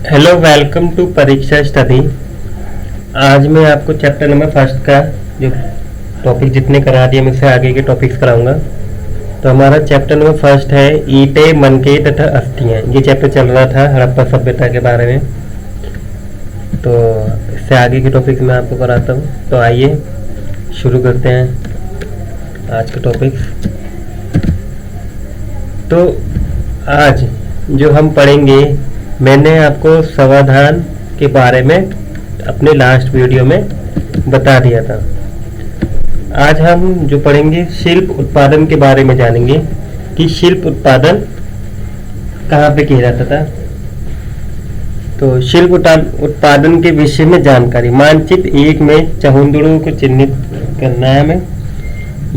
Hello, welcome to परीक्षा study. आज मैं आपको चैप्टर नंबर फर्स्ट का जो टॉपिक जितने करा दिए मैं उससे आगे के टॉपिक्स कराऊंगा। तो हमारा चैप्टर नंबर फर्स्ट है ईंटें, मनके तथा अस्थियां। ये चैप्टर चल रहा था हड़प्पा सभ्यता के बारे में। तो इससे आगे के टॉपिक मैं आपको कराता हूँ। तो आइए शुरू करते हैं आज के टॉपिक्स। तो आज जो हम पढ़ेंगे, मैंने आपको समाधान के बारे में अपने लास्ट वीडियो में बता दिया था। आज हम जो पढ़ेंगे शिल्प उत्पादन के बारे में जानेंगे कि शिल्प उत्पादन कहाँ पे किया जाता था। तो शिल्प उत्पादन के विषय में जानकारी। मानचित्र 1 में चहुंदड़ों को चिन्हित करना है हमें।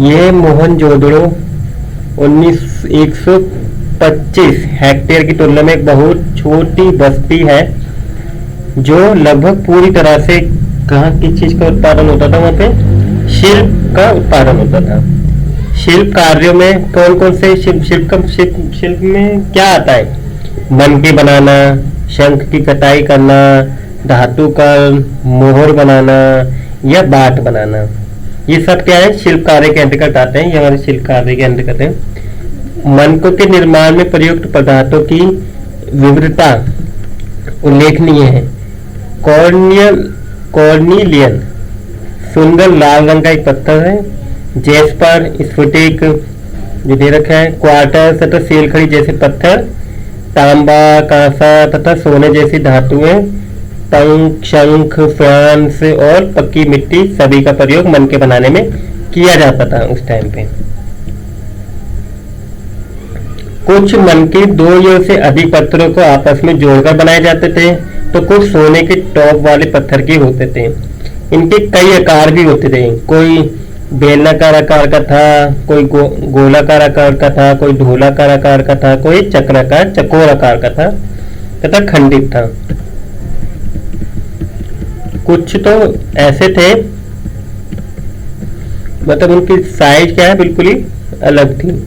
ये मोहनजोदड़ो 125 हेक्टेयर की तुलना में एक बहुत छोटी बस्ती है जो लगभग पूरी तरह से कहाँ किस चीज का उत्पादन होता था, वहाँ पे शिल्प का उत्पादन होता था। शिल्प कार्यों में कौन कौन से शिल्प में क्या आता है? मनके बनाना, शंख की कटाई करना, धातु का मोहर बनाना या बाट बनाना, ये सब क्या है? शिल्प कार्य के अंतर्गत आते हैं। ये हमारे शिल्प कार्य के अंतर्गत है। मनकों के निर्माण में प्रयुक्त पदार्थों की विविधता उल्लेखनीय है। कॉर्निलियन सुंदर लाल रंग का एक पत्थर है। जेस्पर, स्फटिक जो दे रखा है, क्वार्टज तथा सेलखड़ी जैसे पत्थर, तांबा, कांसा तथा सोने जैसी धातुएं, टंक, शंख, फ्रांस और पक्की मिट्टी सभी का प्रयोग मनके बनाने में किया जाता था उस टाइम पे। कुछ मनके 2 या से अधिक पत्थरों को आपस में जोड़कर बनाए जाते थे, तो कुछ सोने के टॉप वाले पत्थर के होते थे। इनके कई आकार भी होते थे। कोई बेलनाकार आकार का था, कोई गोलाकार आकार का था, कोई ढोलाकार आकार का था, कोई चक्राकार चकोर आकार का था तथा खंडित था। कुछ तो ऐसे थे, मतलब उनकी साइज क्या है, बिल्कुल ही अलग थी।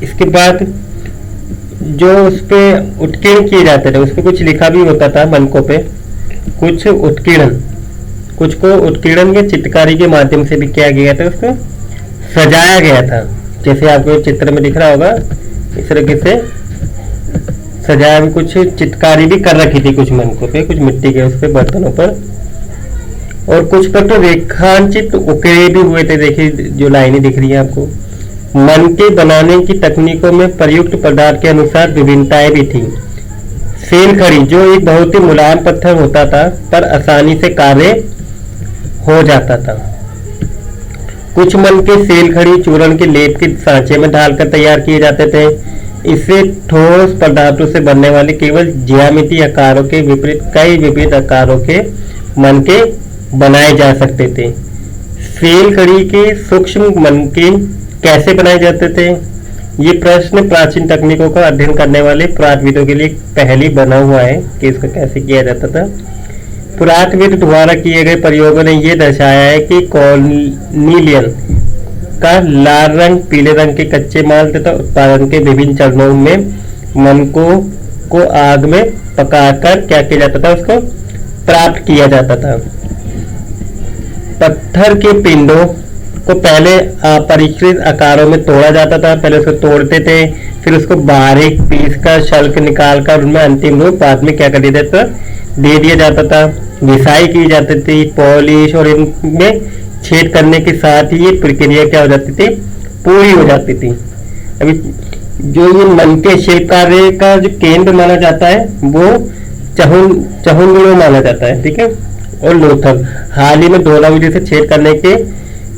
इसके बाद जो उस पे उत्कीर्ण किए जाते थे, उस पे कुछ लिखा भी होता था मनकों पे। कुछ को उत्कीर्ण के चित्रकारी के माध्यम से भी किया गया था, उसको सजाया गया था। जैसे आपको चित्र में दिख रहा होगा, इस तरीके से सजाया भी, कुछ चित्रकारी भी कर रखी थी कुछ मनकों पे, कुछ मिट्टी के उस पे बर्तनों पर, और कुछ पर तो रेखांचित उकेरे भी हुए थे। देखिए जो लाइनें दिख रही है आपको। मनके बनाने की तकनीकों में प्रयुक्त पदार्थ के अनुसार विभिन्नताएं भी थी। सेलखड़ी जो एक बहुत ही मुलायम पत्थर होता था, पर आसानी से कार्य हो जाता था। कुछ मनके सेलखड़ी चूर्ण के लेप के सांचे में ढालकर तैयार किए जाते थे। इससे ठोस पदार्थों से बनने वाले केवल ज्यामितीय आकारों के विपरीत कई विविध आकारों के मनके बनाए जा सकते थे। सेलखड़ी के सूक्ष्म मनके कैसे बनाए जाते थे? ये प्रश्न प्राचीन तकनीकों का अध्ययन करने वाले पुरातत्वविदों के लिए पहली बना हुआ है कि इसको कैसे किया जाता था। पुरातत्वविद द्वारा किए गए प्रयोगों ने यह दर्शाया है कि कॉर्निलियन का लाल रंग, पीले रंग के कच्चे माल तथा उत्पादन के विभिन्न चरणों में मनकों को आग में पकाकर क्या किया जाता था, उसको प्राप्त किया जाता था। पत्थर के पिंडों को पहले अपरिष्कृत आकारों में तोड़ा जाता था। पहले उसको तोड़ते थे, फिर उसको बारीक पीस कर शल्क निकाल कर उनमें अंतिम रूप बाद में क्या कर दिया जाता, दे दिया जाता था। घिसाई की जाती थी, पॉलिश, और इनमें छेद करने के साथ ही ये प्रक्रिया क्या हो जाती थी, पूरी हो जाती थी। अभी जो ये मनके शिल्प कार्य का जो केंद्र माना जाता है वो चहुंदड़ो माना जाता है, ठीक है, और लोथल। हाल ही में ढोला विधि से छेद करने के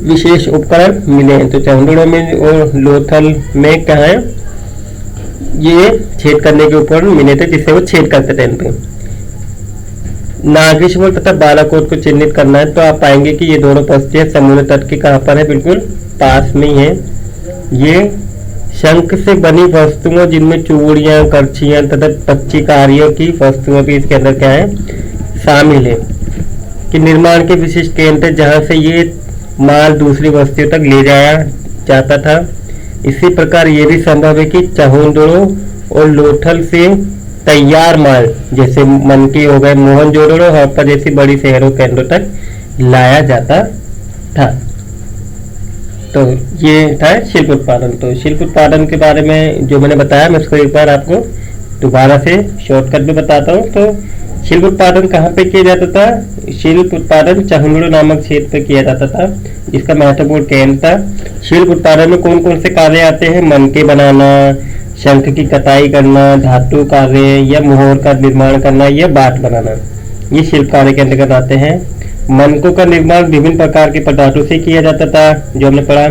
विशेष उपकरण मिले हैं। तो चहुंदड़ों में और लोथल में क्या है, ये छेद करने के उपकरण मिले थे जिससे वो छेद करते थे इनपे। नागेश्वर तथा बालाकोट को चिन्हित करना है तो आप पाएंगे कि ये दोनों बस्तियां समुद्र तट के कहां पर है, बिल्कुल पास में ही है। ये शंख से बनी वस्तुओं जिनमें चूड़ियां, करछियां तथा पच्ची कार्यों की वस्तुएं भी इसके अंदर क्या है, शामिल है। कि निर्माण के विशिष्ट केंद्र जहां से ये माल दूसरी बस्तियों तक ले जाया जाता था। इसी प्रकार ये भी संभव है कि चहुंदड़ो और लोथल से तैयार माल जैसे मनकी हो गए, मोहनजोदड़ो, हड़प्पा जैसी बड़ी शहरों केंद्रों तक लाया जाता था। तो ये था शिल्प उत्पादन। तो शिल्प उत्पादन के बारे में जो मैंने बताया, मैं उसको एक बार आपको दोबारा से शॉर्टकट में बताता हूँ। तो शिल्प उत्पादन कहाँ पे किया जाता था? शिल्प उत्पादन चहुंगड़ू नामक क्षेत्र पे किया जाता था, जिसका महत्वपूर्ण केंद्र था। शिल्प उत्पादन में कौन कौन से कार्य आते हैं? मनके बनाना, शंख की कताई करना, धातु कार्य या मोहर का निर्माण करना या बाट बनाना, ये शिल्प कार्य के अंतर्गत आते हैं। मनकों का निर्माण विभिन्न प्रकार के पदार्थों से किया जाता था, जो हमने पढ़ा।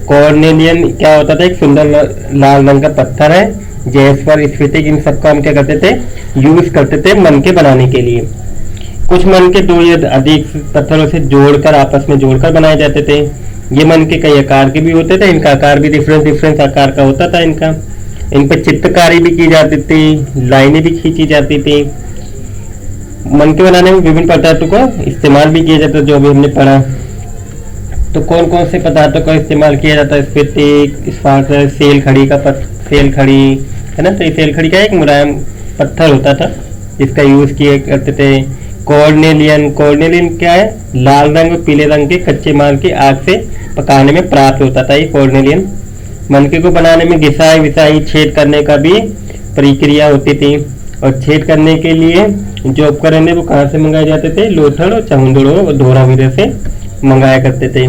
कॉर्नेलियन क्या होता था? एक सुंदर लाल रंग का पत्थर है, जैस्पर, स्फटिक, इन सबका हम क्या करते थे? यूज करते थे मनके बनाने के लिए। कुछ मनके दो या अधिक पत्थरों से जोड़कर, आपस में जोड़कर बनाए जाते थे। ये मनके कई आकार के भी होते थे, इनका आकार भी डिफरेंस आकार का होता था इनका। इन पर चित्रकारी भी की जाती थी, लाइनें भी खींची जाती थी। मनके बनाने में विभिन्न पदार्थों को इस्तेमाल भी किया जाता, जो भी हमने पढ़ा। तो कौन कौन से पदार्थों का इस्तेमाल किया जाता है? स्फटिक, स्पार्टर, सेल खड़ी का सेल खड़ी है ना। तो ये सेल खड़ी का एक मुलायम पत्थर होता था, जिसका यूज किए करते थे। कॉर्नेलियन क्या है? लाल रंग और पीले रंग के कच्चे माल की आग से पकाने में प्राप्त होता था ये कॉर्नेलियन। मनके को बनाने में घिसाई विसाई छेद करने का भी प्रक्रिया होती थी, और छेद करने के लिए जो उपकरण है वो कहाँ से मंगाए जाते थे? लोथल और चहुंदड़ो और धोलावीरा से मंगाया करते थे।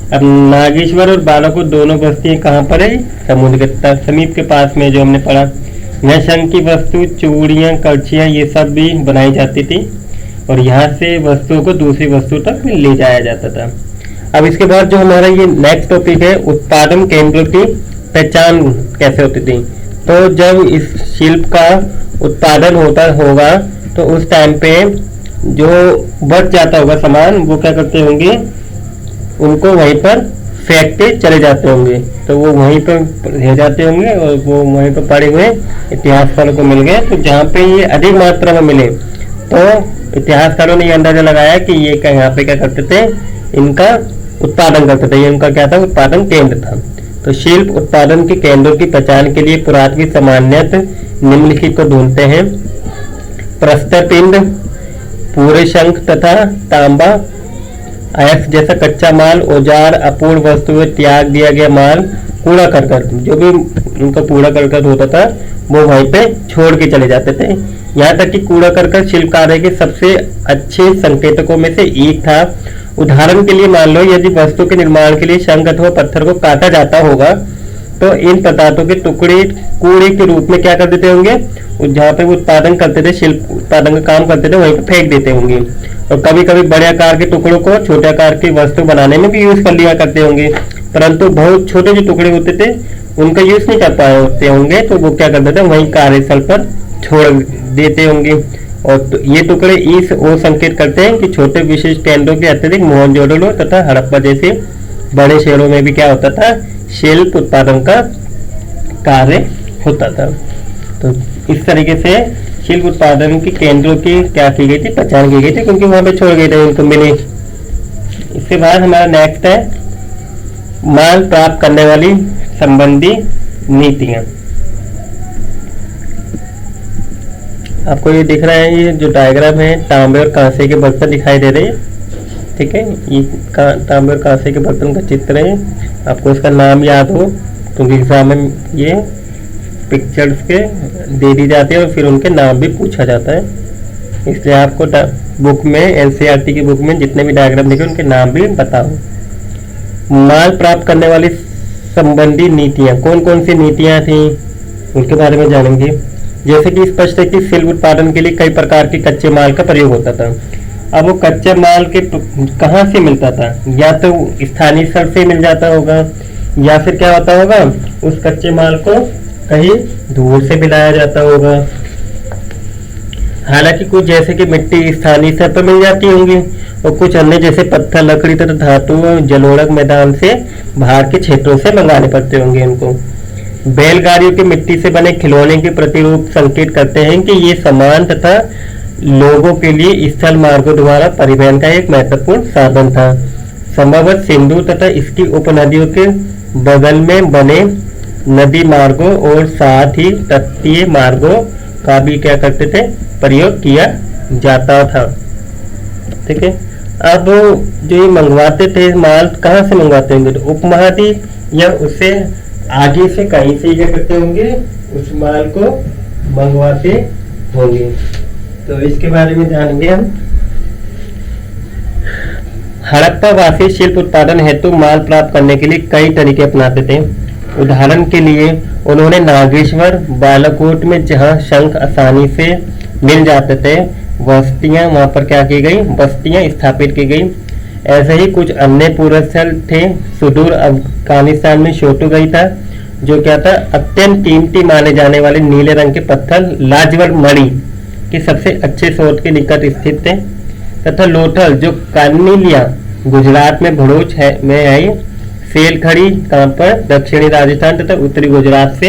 अब नागेश्वर और बालाकोट दोनों बस्तियां कहाँ पर है? समुद्र के समीप के पास में, जो हमने पढ़ा। यहाँ शंख की वस्तु, चूड़ियाँ, कड़छियाँ, ये सब भी बनाई जाती थी, और यहाँ से वस्तुओं को दूसरी वस्तु तक ले जाया जाता था। अब इसके बाद जो हमारा ये नेक्स्ट टॉपिक है, उत्पादन केंद्रों की पहचान कैसे होती थी। तो जब इस शिल्प का उत्पादन होता होगा तो उस टाइम पे जो बच जाता होगा सामान, वो क्या करते होंगे? उनको वहीं पर फेंक के चले जाते होंगे। तो वो वहीं पर रह जाते होंगे, और वो वहीं पर पड़े हुए इतिहासकारों को मिल गए। तो जहाँ पे ये अधिक मात्रा में मिले, तो इतिहासकारों ने ये अंदाजा लगाया कि ये यहाँ पे क्या करते थे? इनका उत्पादन करते थे। ये उनका क्या था? उत्पादन केंद्र था। तो शिल्प उत्पादन के केंद्रों की पहचान के लिए पुरातत्व सामान्यतः निम्नलिखित को ढूंढते हैं: प्रस्तर पिंड, पूरे शंख तथा तांबा, अयस्क जैसा कच्चा माल, औजार, अपूर्ण वस्तुएं, त्याग दिया गया माल, कूड़ा करकट, जो भी उनका कूड़ा करकट होता था वो वहीं पे छोड़ के चले जाते थे। यहाँ तक कि कूड़ा करकट शिल्प कार्य के सबसे अच्छे संकेतकों में से एक था। उदाहरण के लिए मान लो, यदि वस्तु के निर्माण के लिए शंख अथवा पत्थर को काटा जाता होगा, तो इन पदार्थों के टुकड़े कूड़े के रूप में क्या कर देते होंगे? जहाँ पे वो उत्पादन करते थे, शिल्प उत्पादन का काम करते थे, वहीं पे फेंक देते होंगे। और कभी कभी बड़े आकार के टुकड़ों को छोटे आकार की वस्तु बनाने में भी यूज कर लिया करते होंगे, परंतु बहुत छोटे जो टुकड़े होते थे उनका यूज नहीं कर पाए होते होंगे, तो वो क्या करते थे? वहीं कार्यस्थल पर छोड़ देते होंगे। और तो ये टुकड़े इस ओर संकेत करते हैं कि छोटे विशेष केंद्रों के अत्यधिक मोहनजोदड़ो तथा हड़प्पा जैसे बड़े शहरों में भी क्या होता था? शिल्प उत्पादन का कार्य होता था। तो इस तरीके से शिल्प उत्पादन के केंद्रों की क्या की गई थी? पहचान की गई थी, क्योंकि वहां पे छोड़ गए थे, उनको मिले। इसके बाद हमारा नेक्स्ट है माल प्राप्त करने वाली संबंधी नीतियां। आपको ये दिख रहा है, ये जो डायग्राम है, तांबे और कांसे के बर्तन दिखाई दे रहे हैं, ठीक है। ये तांबे और कांसे के बर्तन का चित्र है। आपको इसका नाम याद हो, क्योंकि एग्जाम में ये पिक्चर्स के दे दी जाती है और फिर उनके नाम भी पूछा जाता है, इसलिए आपको बुक में, एनसीईआरटी की बुक में जितने भी डायग्राम दिखे उनके नाम भी बताओ। माल प्राप्त करने वाली संबंधी नीतियां, कौन कौन सी नीतियां थी उनके बारे में जानेंगे। जैसे कि स्पष्ट है कि शिल्प उत्पादन के लिए कई प्रकार के कच्चे माल का प्रयोग होता था। अब वो कच्चे माल के कहाँ से मिलता था? या तो स्थानीय स्तर से मिल जाता होगा, या फिर क्या होता होगा, उस कच्चे माल को कहीं दूर से भी लाया जाता होगा। हालांकि कुछ जैसे कि मिट्टी स्थानीय स्तर पर मिल जाती होंगी, और कुछ अन्य जैसे पत्थर, लकड़ी तथा धातु जलोढ़ मैदान से बाहर के क्षेत्रों से मंगाने पड़ते होंगे इनको। बैलगाड़ियों के मिट्टी से बने खिलौने के प्रतिरूप संकेत करते हैं कि ये सामान तथा लोगों के लिए स्थल मार्गों द्वारा परिवहन का एक महत्वपूर्ण साधन था। संभवतः सिंधु तथा इसकी उपनदियों के बगल में बने नदी मार्गों और साथ ही तटीय मार्गों का भी क्या करते थे, प्रयोग किया जाता था। ठीक है। अब जो ये मंगवाते थे माल, कहाँ से मंगवाते होंगे, तो उपमहाद्वीप या उससे आगे से कहीं से क्या करते होंगे, उस माल को मंगवाते होंगे। तो इसके बारे में जानेंगे हम। हड़प्पा वासी शिल्प उत्पादन हेतु माल प्राप्त करने के लिए कई तरीके अपनाते थे। उदाहरण के लिए उन्होंने नागेश्वर, बालाकोट में जहां शंख आसानी से मिल जाते थे, बस्तियां वहां पर क्या की गई, बस्तियां स्थापित की गई। ऐसे ही कुछ अन्य पूर्वस्थल थे। सुदूर अफगानिस्तान में शोटुगई था, जो क्या था, अत्यंत कीमती माने जाने वाले नीले रंग के पत्थर लाजवर मणि के सबसे अच्छे स्रोत के निकट स्थित थे। तथा लोथल जो कानिलिया गुजरात में भरूच में है, सेल खड़ी कहाँ पर, दक्षिणी राजस्थान तथा उत्तरी गुजरात से,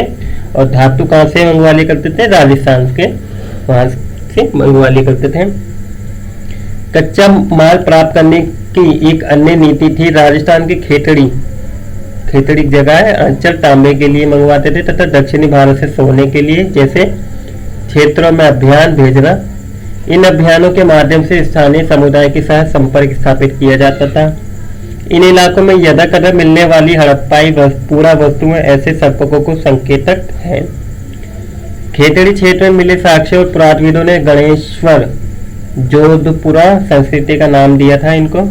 और धातु कहाँ से मंगवा लिया करते थे, राजस्थान के वहां से मंगवा लिया करते थे। कच्चा माल प्राप्त करने की एक अन्य नीति थी। राजस्थान की खेतड़ी जगह है, अंचल तांबे के लिए मंगवाते थे तथा दक्षिणी भारत से सोने के लिए जैसे क्षेत्रों में अभियान भेजना। इन अभियानों के माध्यम से स्थानीय समुदाय के साथ संपर्क स्थापित किया जाता था। इन इलाकों में यदा कदा मिलने वाली हड़प्पाई पूरा वस्तुएं ऐसे संपर्कों को संकेतक है। खेतड़ी क्षेत्र में मिले साक्ष्य और पुरातत्वविदों ने गणेश्वर जोधपुरा संस्कृति का नाम दिया था इनको।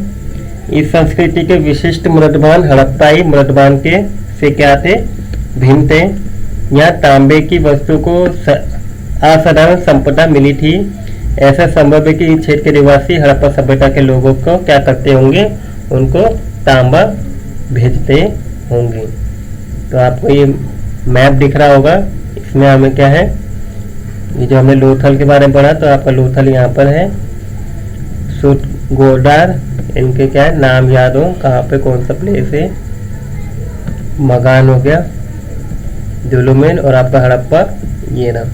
इस संस्कृति के विशिष्ट मृदबान हड़प्पाई मृदबान के से क्या थे, भिन्न थे। यहाँ तांबे की वस्तु को असाधारण संपदा मिली थी। ऐसा संभव है कि इस क्षेत्र के निवासी हड़प्पा सभ्यता के लोगों को क्या करते होंगे, उनको तांबा भेजते होंगे। तो आपको ये मैप दिख रहा होगा, इसमें हमें क्या है, ये जो हमने लोथल के बारे में पढ़ा, तो आपका लोथल यहाँ पर है, सुट गोडार, इनके क्या है नाम याद हो, कहाँ पे कौन सा प्लेस है, मगान हो गया, जुलुमेन, और आपका हड़प्पा ये ना।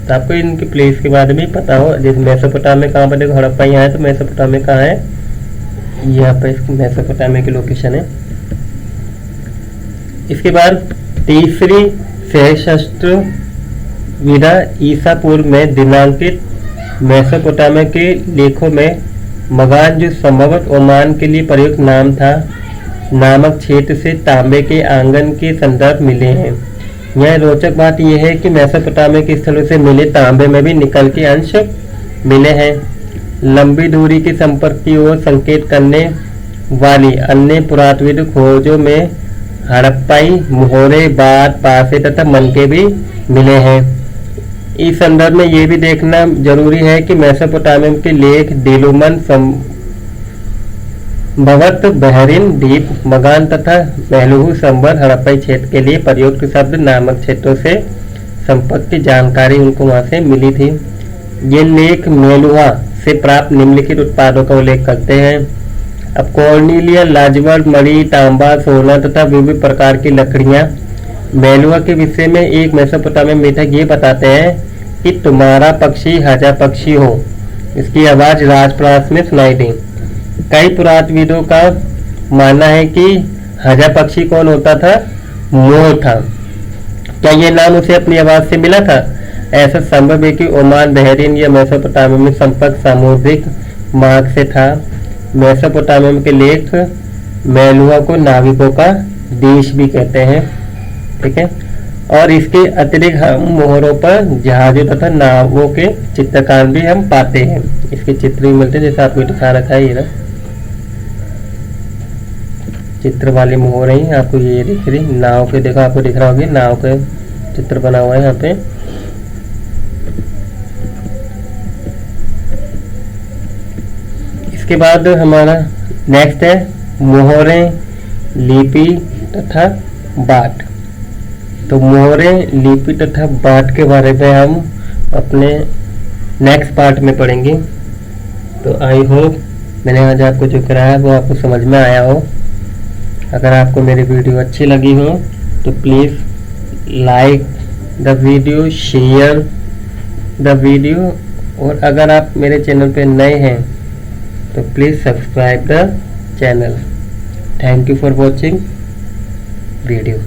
तो आपको इनके प्लेस के बारे में पता हो। जैसे मेसोपोटामिया कहाँ पर, देखो हड़प्पा यहाँ है, तो मेसोपोटामिया कहाँ है, यहाँ पे मेसोपोटामिया की लोकेशन है। इसके बाद तीसरी सहस्त्र विदा ईसा पूर्व में दिनांकित मेसोपोटामिया के लेखों में मगान, जो संभवतः ओमान के लिए प्रयुक्त नाम था, नामक क्षेत्र से तांबे के आंगन के संदर्भ मिले हैं। यह रोचक बात यह है कि मेसोपोटामिया के स्थलों से मिले तांबे में भी निकल के अंश मिले हैं। लंबी दूरी के संपर्क की ओर संकेत करने वाली अन्य पुरातत्विक खोजों में हड़प्पाई मोहरे, बात, पासे तथा मनके भी मिले हैं। इस संदर्भ में यह भी देखना जरूरी है कि मेसोपोटामिया के लेख दिलुमन, संभवत बहरीन द्वीप, मगान तथा मेहलुहु संबर हड़प्पाई क्षेत्र के लिए प्रयुक्त शब्द नामक क्षेत्रों से संपर्क की जानकारी उनको वहां से मिली थी। ये लेख मेलुहा से प्राप्त निम्नलिखित उत्पादों का उल्लेख करते हैं। अब कॉर्निलिया लाजवर मणि, तांबा, सोना तथा विभिन्न प्रकार की लकड़ियां। मेलुहा के विषय में एक मेसोपोटामिया मिथक ये बताते हैं कि तुम्हारा पक्षी हजा पक्षी हो। इसकी आवाज राजप्रासाद में सुनाई दी। कई पुरातत्वविदों का मानना है कि हजा पक्षी कौन होता था, मोर था। क्या ये नाम उसे अपनी आवाज से मिला था? ऐसा संभव है कि ओमान, बहरीन या मेसोपोटामिया में संपर्क सामुद्रिक मार्ग से था। मेसोपोटामिया के लेख मेलुहा को नाविकों का देश भी कहते हैं। ठीक है। और इसके अतिरिक्त हम मोहरों पर जहाजों तथा नावों के चित्रकार भी हम पाते हैं। इसके चित्र भी मिलते हैं, जैसे आपको दिखा रखा है ये ना, चित्र वाली मोहर है आपको ये दिख रही। नाव के देखो, आपको दिख रहा होगी, नाव के चित्र बना हुआ है यहाँ पे। इसके बाद हमारा नेक्स्ट है मोहरें, लिपि तथा बाट। तो मोहरें, लिपि तथा बाट के बारे में हम अपने नेक्स्ट पार्ट में पढ़ेंगे। तो आई होप मैंने आज आपको जो कराया वो आपको समझ में आया हो। अगर आपको मेरी वीडियो अच्छी लगी हो तो please like the video, share the video, और अगर आप मेरे चैनल पे नए हैं तो please subscribe the channel. Thank you for watching video.